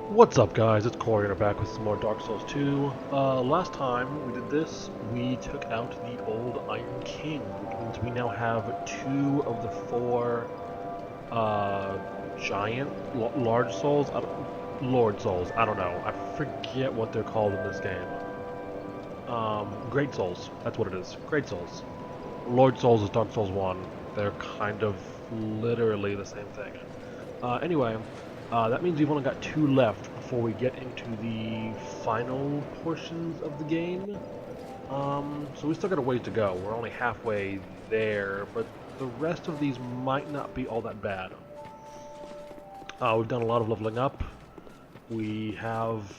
What's up, guys? It's Corey and I'm back with some more Dark Souls 2. Last time we did this, we took out the old Iron King, which means we now have two of the four giant, large souls, Lord souls, I don't know. I forget what they're called in this game. Great souls, that's what it is. Great souls. Lord souls is Dark Souls 1. They're kind of literally the same thing. Anyway, that means we've only got two left before we get into the final portions of the game. So we still got a ways to go. We're only halfway there, but the rest of these might not be all that bad. We've done a lot of leveling up. We have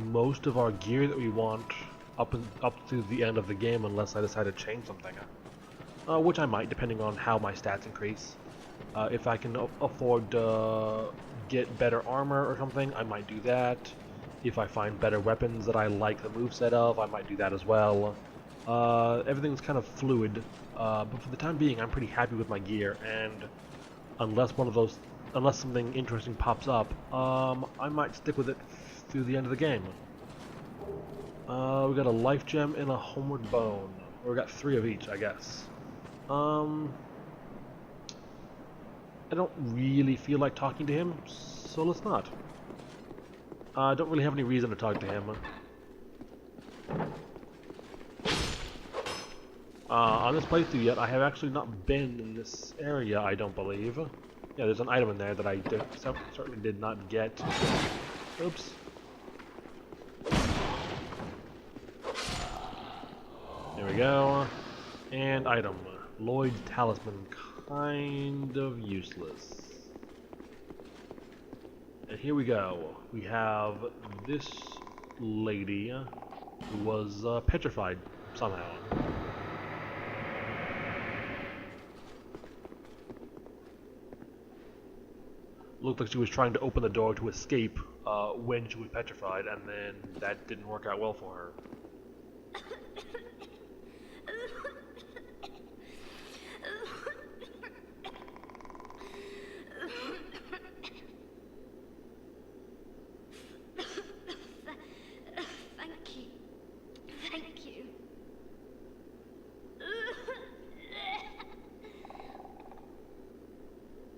most of our gear that we want up to the end of the game, unless I decide to change something, which I might, depending on how my stats increase. If I can afford to get better armor or something, I might do that. If I find better weapons that I like the moveset of, I might do that as well. Everything's kind of fluid, but for the time being, I'm pretty happy with my gear, and unless something interesting pops up, I might stick with it through the end of the game. We got a life gem and a homeward bone. Or we got three of each, I guess. I don't really feel like talking to him, so let's not. I don't really have any reason to talk to him. On this playthrough yet, I have actually not been in this area, I don't believe. Yeah, there's an item in there that I certainly did not get. Oops. There we go. And item. Lloyd's Talisman. Kind of useless. And here we go. We have this lady who was petrified somehow. Looked like she was trying to open the door to escape when she was petrified, and then that didn't work out well for her.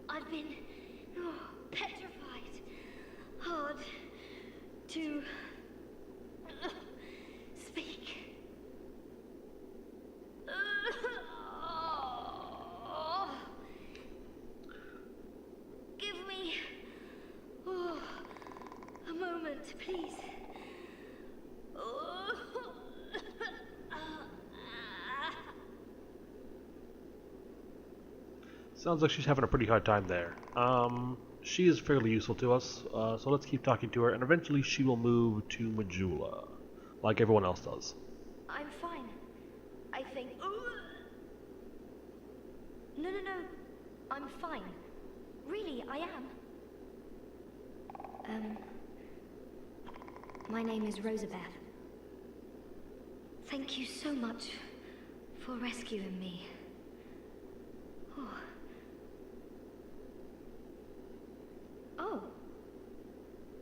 I've been petrified. Hard to speak. Give me a moment, please. Sounds like she's having a pretty hard time there. She is fairly useful to us, so let's keep talking to her, and eventually she will move to Majula, like everyone else does. I'm fine. I think. No. I'm fine. Really, I am. My name is Rosabeth. Thank you so much for rescuing me. Oh,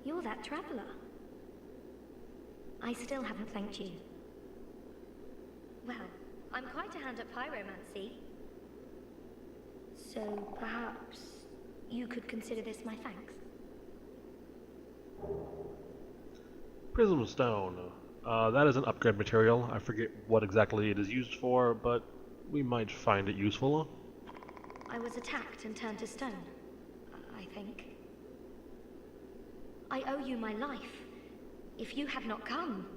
you're that traveler. I still haven't thanked you. Well, I'm quite a hand at pyromancy. So perhaps you could consider this my thanks. Prism Stone. That is an upgrade material. I forget what exactly it is used for, but we might find it useful. I was attacked and turned to stone, I think. I owe you my life. If you had not come...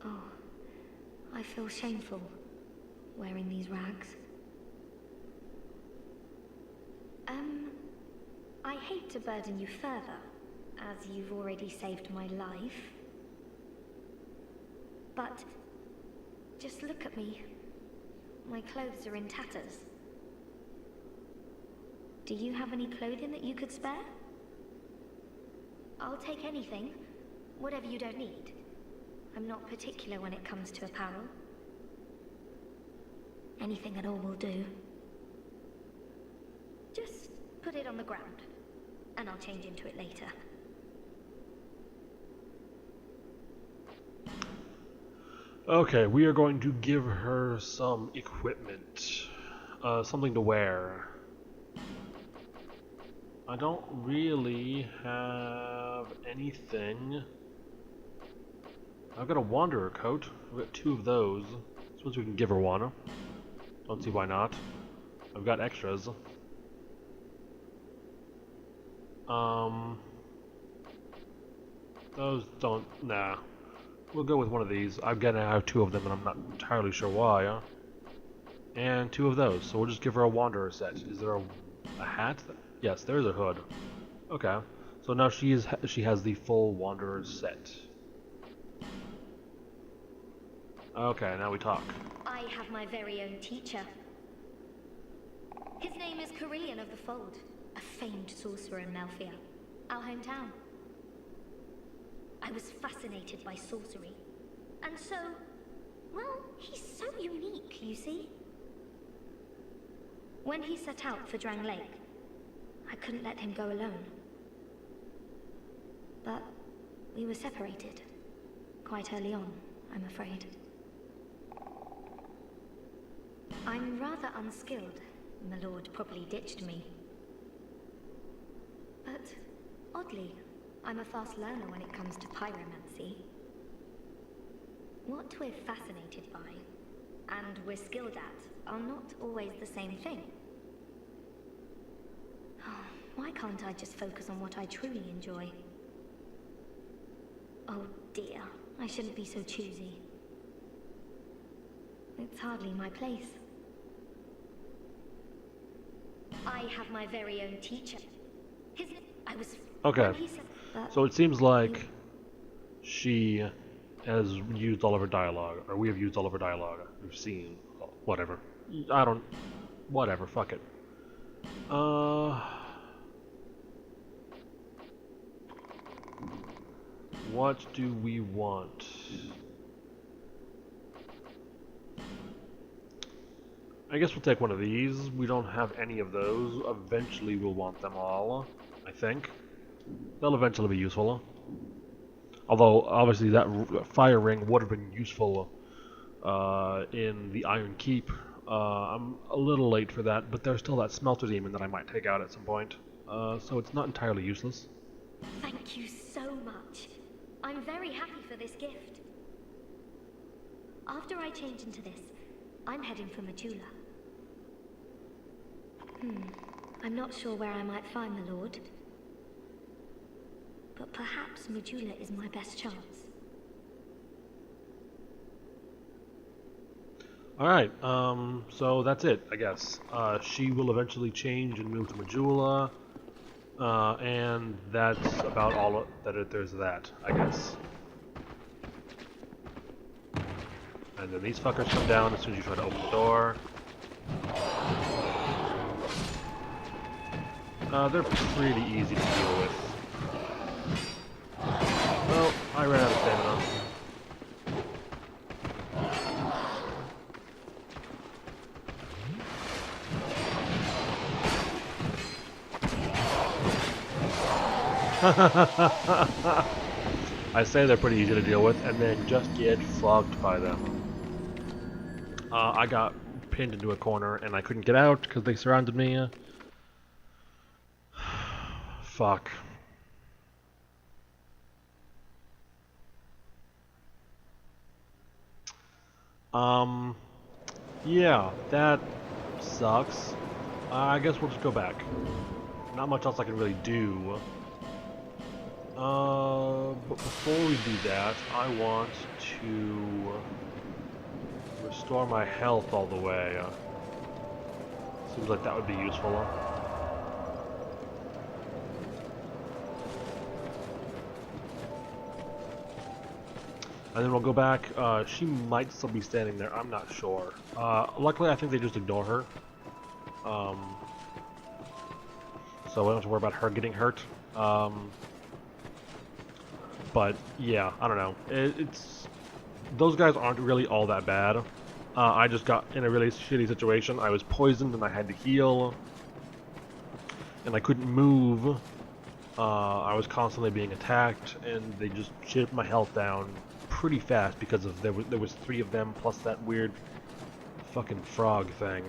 Oh, I feel shameful wearing these rags. I hate to burden you further, as you've already saved my life. But just look at me. My clothes are in tatters. Do you have any clothing that you could spare? I'll take anything, whatever you don't need. I'm not particular when it comes to apparel. Anything at all will do. Just put it on the ground, and I'll change into it later. Okay, we are going to give her some equipment. Something to wear. I don't really have anything. I've got a Wanderer coat. I've got 2 of those. Suppose we can give her one. Don't see why not. I've got extras. Those don't... Nah. We'll go with one of these. I'm gonna have 2 of them and I'm not entirely sure why. And 2 of those, so we'll just give her a Wanderer set. Is there a hat? Yes, there's a hood. Okay. So now she has the full Wanderer set. Okay, now we talk. I have my very own teacher. His name is Korean of the Fold, a famed sorcerer in Melfia, our hometown. I was fascinated by sorcery, and so, well, he's so unique, you see. When he set out for Drang Lake, I couldn't let him go alone. But we were separated, quite early on, I'm afraid. I'm rather unskilled. My lord probably ditched me. But, oddly, I'm a fast learner when it comes to pyromancy. What we're fascinated by, and we're skilled at, are not always the same thing. Why can't I just focus on what I truly enjoy? Oh dear, I shouldn't be so choosy. It's hardly my place. I have my very own teacher. I was... Okay, so it seems like she has used all of her dialogue, or we have used all of her dialogue. We've seen, whatever. Whatever, fuck it. What do we want? I guess we'll take one of these. We don't have any of those. Eventually we'll want them all, I think. They'll eventually be useful. Although, obviously, that fire ring would have been useful in the Iron Keep. I'm a little late for that, but there's still that smelter demon that I might take out at some point. So it's not entirely useless. Thank you so much. I'm very happy for this gift. After I change into this, I'm heading for Majula. I'm not sure where I might find the Lord. But perhaps Majula is my best chance. Alright, so that's it, I guess. She will eventually change and move to Majula. And that's about all there's that, I guess. And then these fuckers come down as soon as you try to open the door. They're pretty easy to deal with. Well, I ran out of stamina. I say they're pretty easy to deal with, and then just get fucked by them. I got pinned into a corner, and I couldn't get out because they surrounded me. Fuck. Yeah, that sucks. I guess we'll just go back. Not much else I can really do. But before we do that, I want to restore my health all the way. Seems like that would be useful. And then we'll go back. She might still be standing there. I'm not sure. Luckily, I think they just ignore her. So we don't have to worry about her getting hurt. But yeah, I don't know. It's those guys aren't really all that bad. I just got in a really shitty situation. I was poisoned and I had to heal, and I couldn't move. I was constantly being attacked, and they just chipped my health down pretty fast because of there was 3 of them plus that weird fucking frog thing.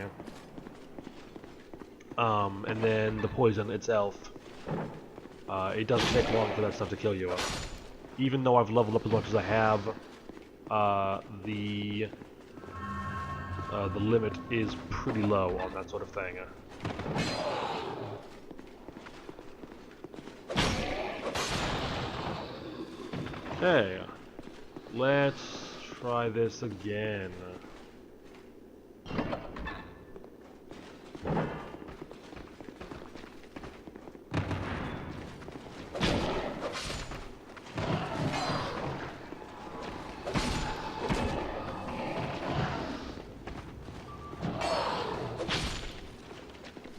And then the poison itself. It doesn't take long for that stuff to kill you. Even though I've leveled up as much as I have, the limit is pretty low on that sort of thing. Okay, let's try this again.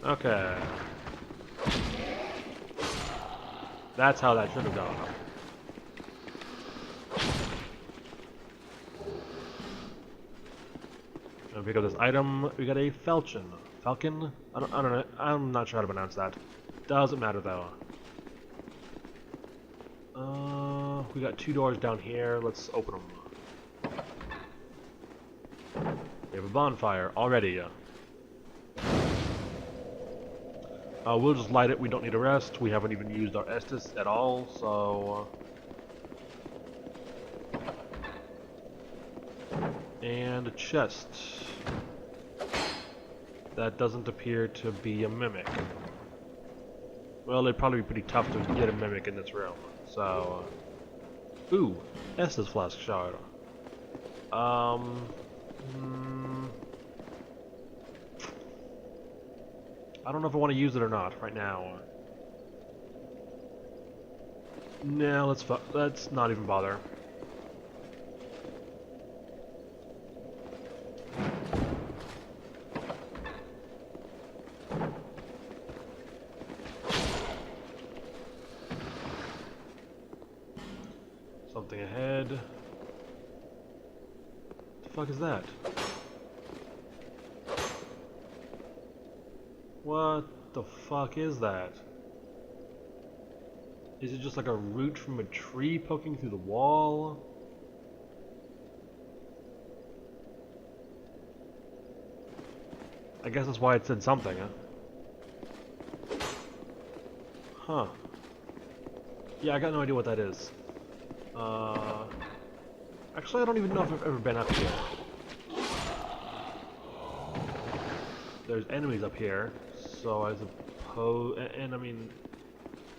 Okay. That's how that should have gone. And pick up this item. We got a falchion. Falcon? I don't know. I'm not sure how to pronounce that. Doesn't matter though. We got 2 doors down here. Let's open them. We have a bonfire already. We'll just light it. We don't need a rest. We haven't even used our Estus at all, so... And a chest. That doesn't appear to be a mimic. Well, it'd probably be pretty tough to get a mimic in this room, so... Ooh, Estus flask shard. I don't know if I want to use it or not right now. Nah, let's not even bother. Something ahead. What the fuck is that? What the fuck is that? Is it just like a root from a tree poking through the wall? I guess that's why it said something, huh? Huh. Yeah, I got no idea what that is. Actually, I don't even know if I've ever been up here. There's enemies up here, so I suppose... And I mean,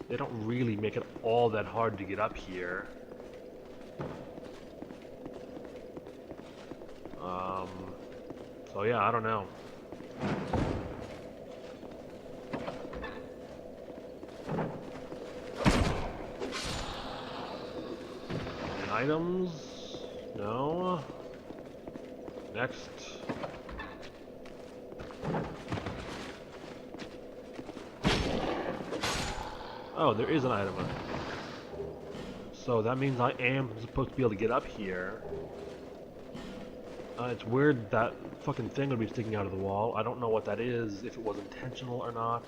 they don't really make it all that hard to get up here. So yeah, I don't know. Any items? No. Next. Oh, there is an item. So that means I am supposed to be able to get up here. It's weird that fucking thing would be sticking out of the wall. I don't know what that is, if it was intentional or not.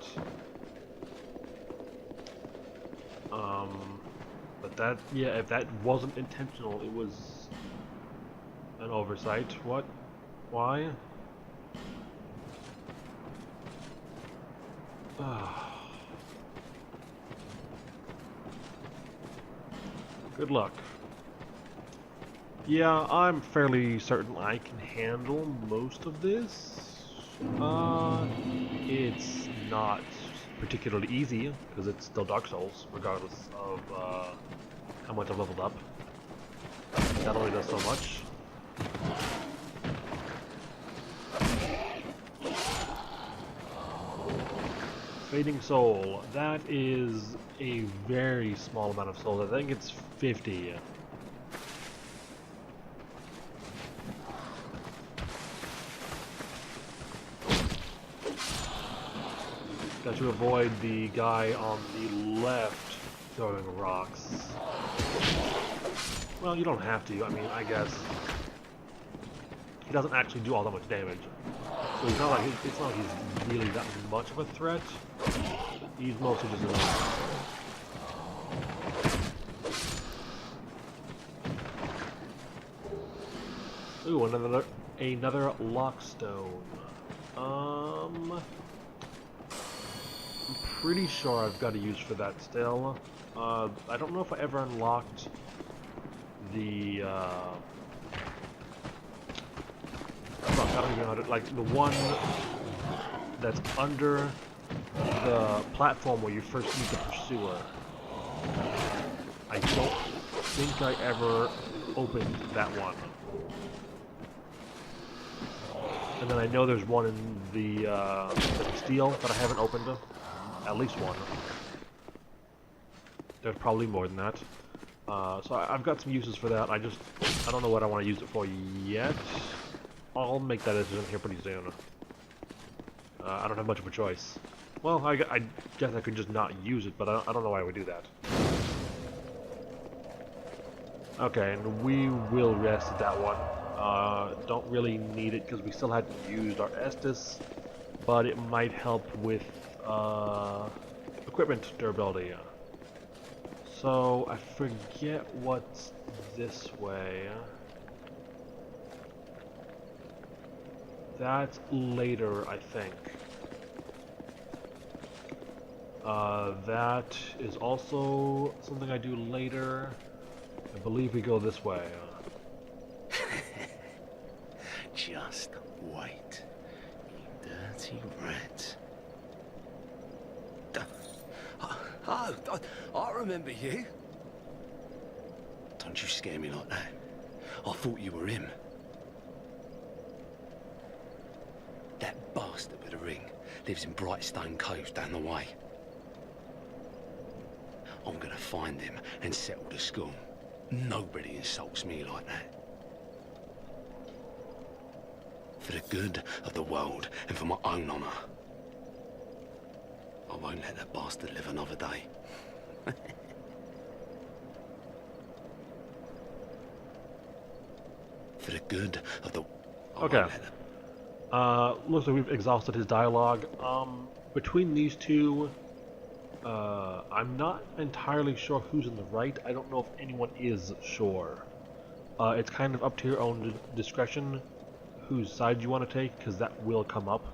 But that, yeah, if that wasn't intentional, it was an oversight. What? Why? Good luck. Yeah, I'm fairly certain I can handle most of this. It's not particularly easy, because it's still Dark Souls, regardless of how much I've leveled up. That only does so much. Fading Soul. That is a very small amount of souls. I think it's 50. Got to avoid the guy on the left throwing rocks. Well, you don't have to. I mean, I guess he doesn't actually do all that much damage. So it's not like he's really that much of a threat. He's mostly just annoying. Ooh, another lockstone. I'm pretty sure I've got a use for that still. I don't know if I ever unlocked the fuck, I don't even know how to, like, the one that's under the platform where you first meet the pursuer. I don't think I ever opened that one. And then I know there's one in the steel that I haven't opened. At least one. There's probably more than that. So I've got some uses for that. I don't know what I want to use it for yet. I'll make that decision here pretty soon. I don't have much of a choice. Well, I guess I could just not use it, but I don't know why I would do that. Okay, and we will rest at that one. Don't really need it because we still hadn't used our Estus, but it might help with equipment durability. So I forget what's this way. That's later, I think. That is also something I do later. I believe we go this way. Just wait, you dirty rat. I remember you. Don't you scare me like that. I thought you were him. That bastard with the ring lives in Brightstone Cove down the way. I'm gonna find him and settle the score. Nobody insults me like that. For the good of the world and for my own honour. I won't let that bastard live another day. For the good of the... Okay. Looks like we've exhausted his dialogue. Between these two, I'm not entirely sure who's in the right. I don't know if anyone is sure. It's kind of up to your own discretion whose side you want to take, because that will come up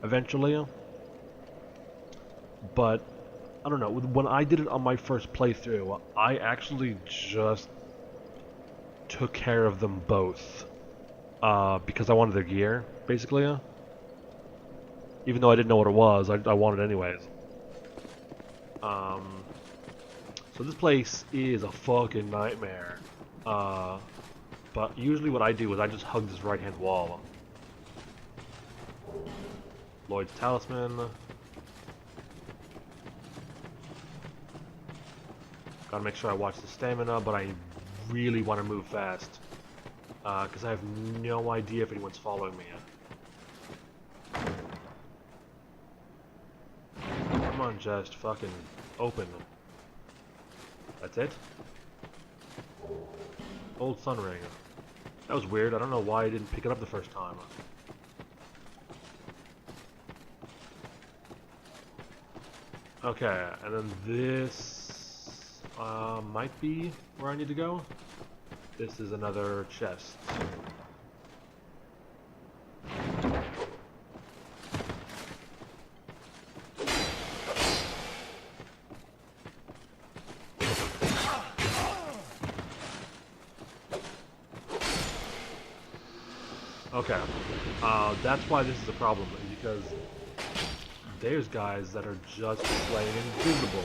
eventually. But I don't know, when I did it on my first playthrough, I actually just took care of them both because I wanted their gear, basically. Even though I didn't know what it was, I wanted it anyways. So this place is a fucking nightmare. But usually what I do is I just hug this right-hand wall. Lloyd's Talisman. Gotta make sure I watch the stamina, but I really want to move fast. Because I have no idea if anyone's following me yet. Come on, just fucking open. That's it? Old Sun Ring. That was weird. I don't know why I didn't pick it up the first time. Okay, and then this might be where I need to go. This is another chest. Okay, that's why this is a problem, because there's guys that are just plain invisible.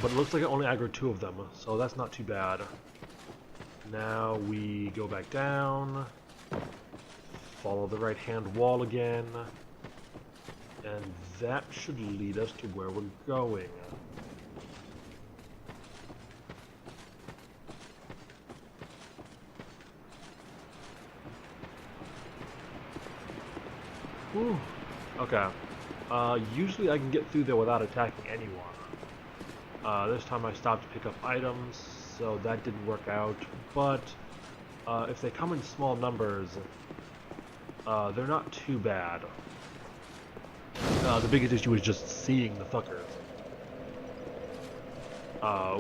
But it looks like it only aggroed 2 of them, so that's not too bad. Now we go back down, follow the right-hand wall again, and that should lead us to where we're going. Whew. Okay. Usually I can get through there without attacking anyone. This time I stopped to pick up items, so that didn't work out. But if they come in small numbers, they're not too bad. The biggest issue is just seeing the fucker.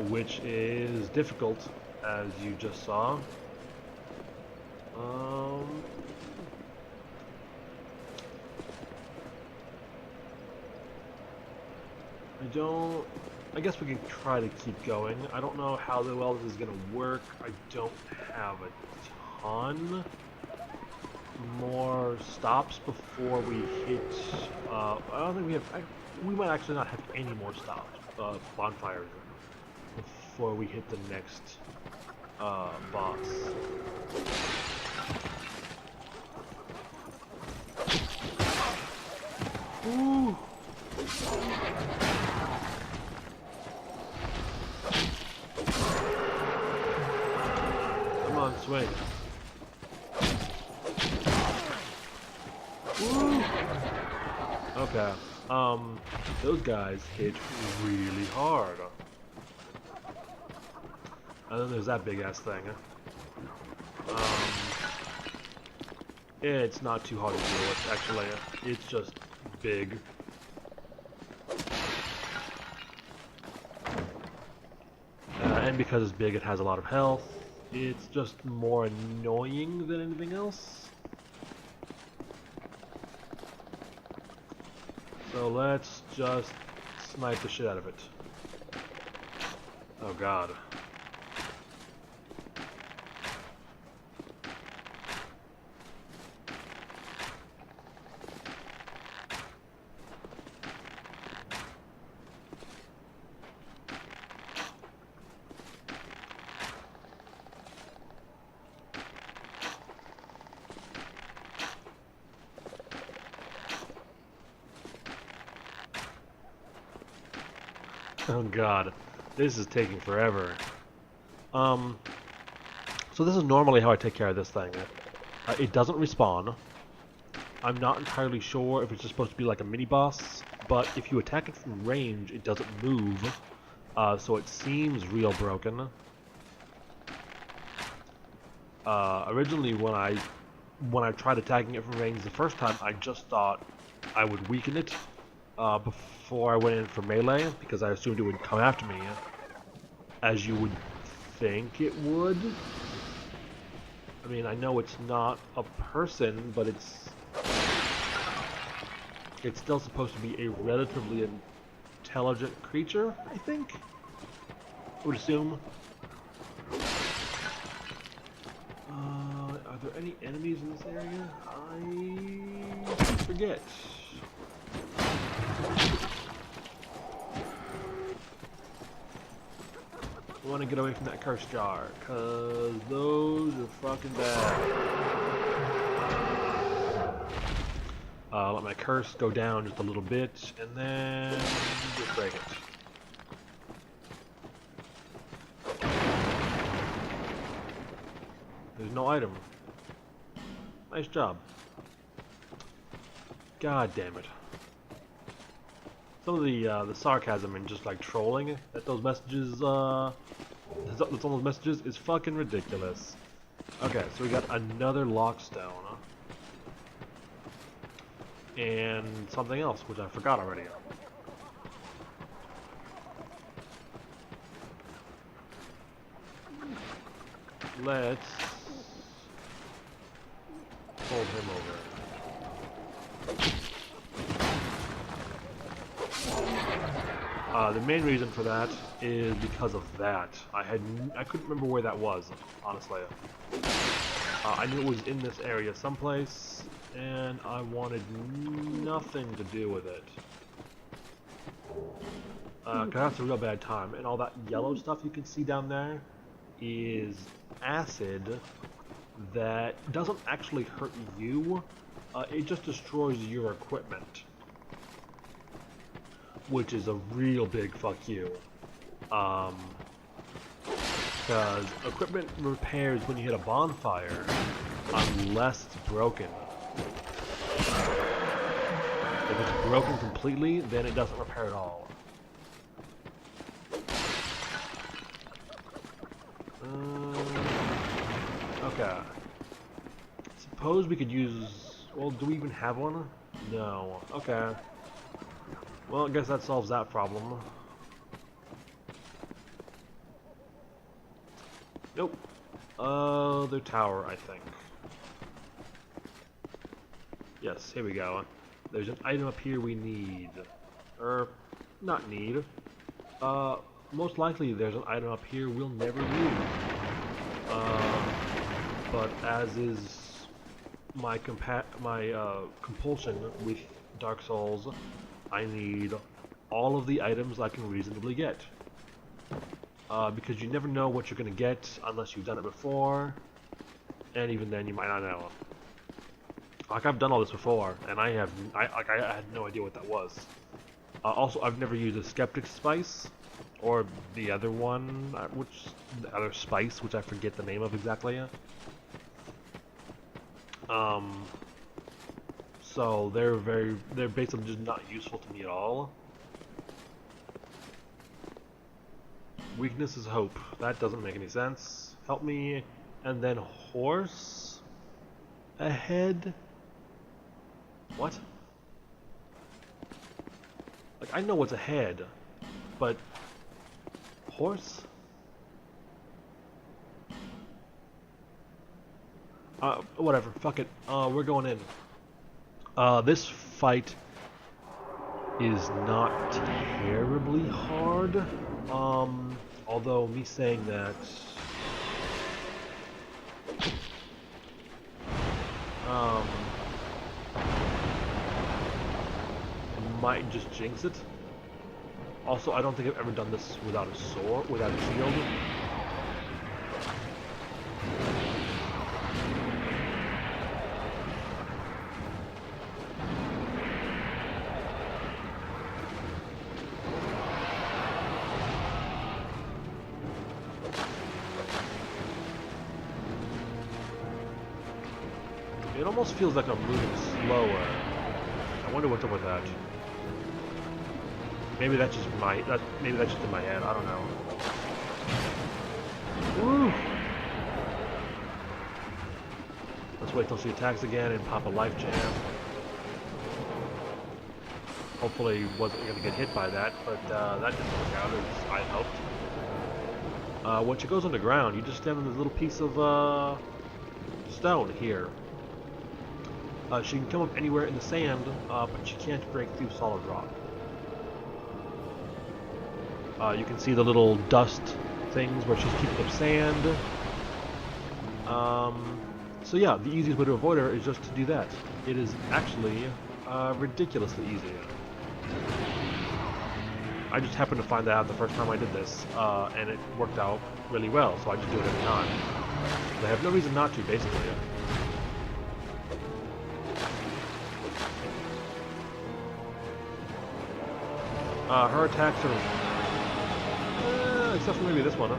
Which is difficult, as you just saw. I guess we can try to keep going. I don't know how well this is gonna work. I don't have a ton more stops before we hit. I don't think we have. We might actually not have any more stops, bonfires, before we hit the next boss. Ooh. Come on, swing. Ooh. Okay. Those guys hit really hard. And then there's that big ass thing. It's not too hard to deal with, actually. It's just big. And because it's big, it has a lot of health. It's just more annoying than anything else. So let's just snipe the shit out of it. Oh god. Oh god, this is taking forever. So this is normally how I take care of this thing. It doesn't respawn. I'm not entirely sure if it's just supposed to be like a mini-boss, but if you attack it from range, it doesn't move. So it seems real broken. Originally when I tried attacking it from range the first time, I just thought I would weaken it before I went in for melee, because I assumed it would come after me, as you would think it would. I mean, I know it's not a person, but it's still supposed to be a relatively intelligent creature, I think? I would assume. Are there any enemies in this area? I forget. I want to get away from that curse jar, cause those are fucking bad. Let my curse go down just a little bit, and then just break it. There's no item. Nice job. God damn it. Some of the sarcasm and just like trolling that those messages that's on those messages is fucking ridiculous. Okay, so we got another lockstone and something else which I forgot already. Let's pull him over. The main reason for that is because of that. I couldn't remember where that was, honestly. I knew it was in this area someplace, and I wanted nothing to do with it. Cause that's a real bad time, and all that yellow stuff you can see down there is acid that doesn't actually hurt you, it just destroys your equipment. Which is a real big fuck you. Because equipment repairs when you hit a bonfire, unless it's broken. If it's broken completely, then it doesn't repair at all. Okay. Suppose we could use... Well, do we even have one? No. Okay. Well, I guess that solves that problem. Nope. The tower, I think. Yes, here we go. There's an item up here we need. Not need. Most likely there's an item up here we'll never use. But as is my compulsion with Dark Souls, I need all of the items I can reasonably get. Because you never know what you're gonna get unless you've done it before, and even then you might not know. Like, I've done all this before, and I had no idea what that was. Also, I've never used a Skeptic Spice, or the other one, the other spice, which I forget the name of exactly. So they're basically just not useful to me at all. Weakness is hope. That doesn't make any sense. Help me, and then horse ahead. What? Like, I know what's ahead, but horse? Whatever. Fuck it. We're going in. This fight is not terribly hard. Although me saying that, it might just jinx it. Also, I don't think I've ever done this without a sword, without a shield. It almost feels like I'm moving slower. I wonder what's up with that. Maybe that's just maybe that's just in my head. I don't know. Woo! Let's wait till she attacks again and pop a life jam. Hopefully, wasn't gonna get hit by that, but that didn't work out as I hoped. When she goes underground, you just stand on this little piece of stone here. She can come up anywhere in the sand, but she can't break through solid rock. You can see the little dust things where she's keeping up sand. So yeah, the easiest way to avoid her is just to do that. It is actually ridiculously easy. I just happened to find that out the first time I did this, and it worked out really well, so I just do it every time. I have no reason not to, basically. Her attacks are... except for maybe this one, huh?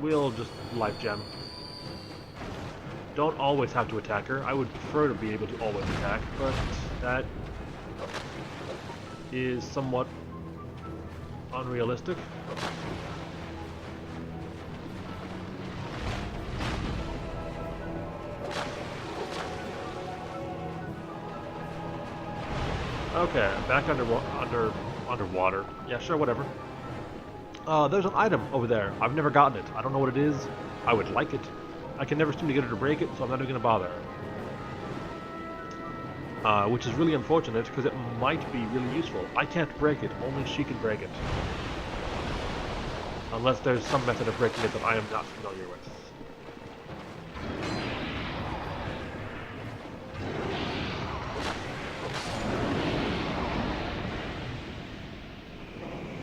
We'll just life gem. Don't always have to attack her. I would prefer to be able to always attack, but that is somewhat unrealistic. Okay, back underwater. Yeah, sure, whatever. There's an item over there. I've never gotten it. I don't know what it is. I would like it. I can never seem to get her to break it, so I'm not even going to bother. Which is really unfortunate, because it might be really useful. I can't break it. Only she can break it. Unless there's some method of breaking it that I am not familiar with.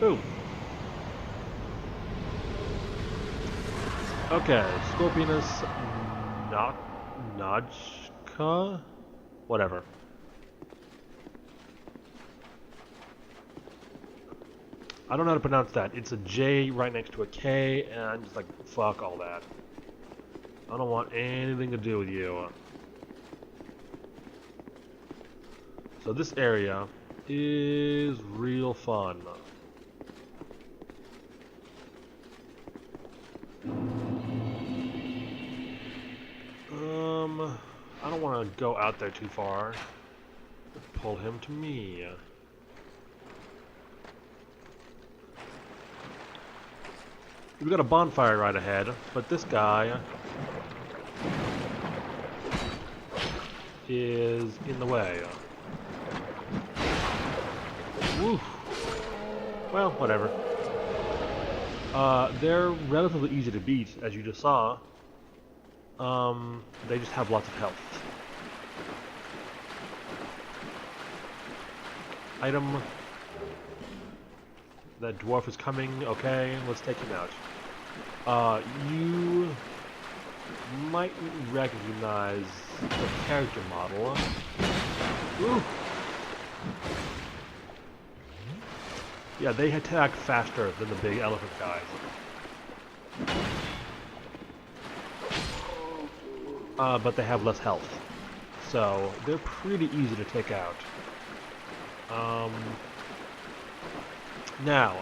Boom. Okay, Scorpioness Najka? Whatever. I don't know how to pronounce that. It's a J right next to a K, and I'm just like, fuck all that. I don't want anything to do with you. So this area is real fun. I don't want to go out there too far. Pull him to me. We've got a bonfire right ahead, but this guy is in the way. Woo. Well, whatever. They're relatively easy to beat, as you just saw. They just have lots of health. Item. That dwarf is coming. Okay, let's take him out. You might recognize the character model. Ooh. Yeah, they attack faster than the big elephant guys. But they have less health. So, they're pretty easy to take out. Now,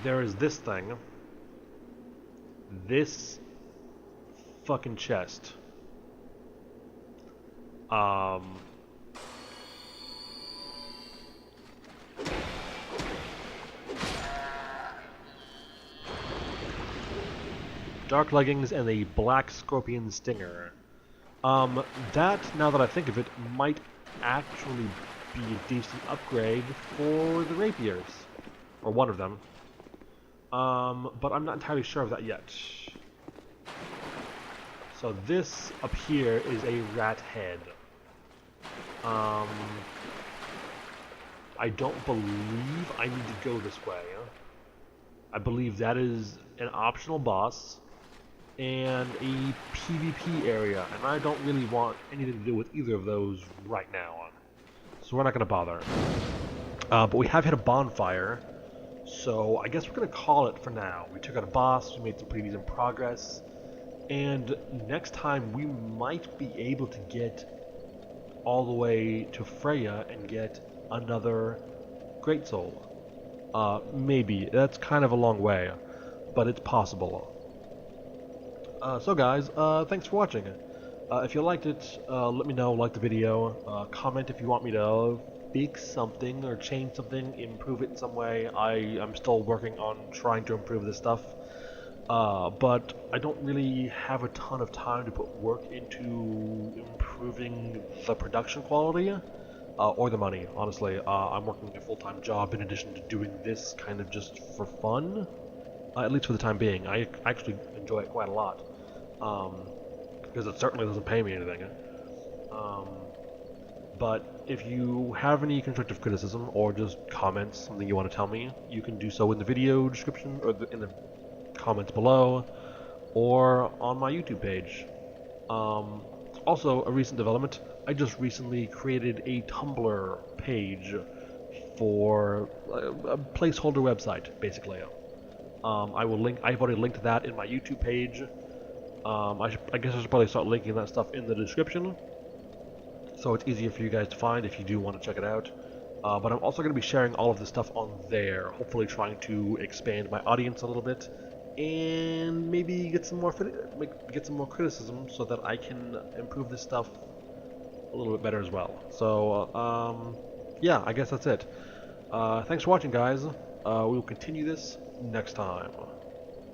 there is this thing. This fucking chest. Dark leggings and a black scorpion stinger. That, now that I think of it, might actually be a decent upgrade for the rapiers. Or one of them. But I'm not entirely sure of that yet. So this up here is a rat head. I don't believe I need to go this way. I believe that is an optional boss and a PvP area, and I don't really want anything to do with either of those right now. So we're not going to bother. But we have hit a bonfire, so I guess we're going to call it for now. We took out a boss, we made some pretty decent progress, and next time we might be able to get all the way to Freya and get another Great Soul. Maybe. That's kind of a long way, but it's possible. So guys, thanks for watching. If you liked it, let me know, like the video, comment if you want me to fix something or change something, improve it in some way. I'm still working on trying to improve this stuff, but I don't really have a ton of time to put work into improving the production quality, or the money, honestly. I'm working a full-time job in addition to doing this kind of just for fun, at least for the time being. I actually enjoy it quite a lot. Because it certainly doesn't pay me anything. But if you have any constructive criticism or just comments, something you want to tell me, you can do so in the video description or in the comments below, or on my YouTube page. Also, a recent development, I just recently created a Tumblr page for a placeholder website, basically. I've already linked that in my YouTube page. I guess I should probably start linking that stuff in the description, so it's easier for you guys to find if you do want to check it out. But I'm also going to be sharing all of this stuff on there, hopefully trying to expand my audience a little bit, and maybe get some more criticism so that I can improve this stuff a little bit better as well. So, yeah, I guess that's it. Thanks for watching, guys. We will continue this next time.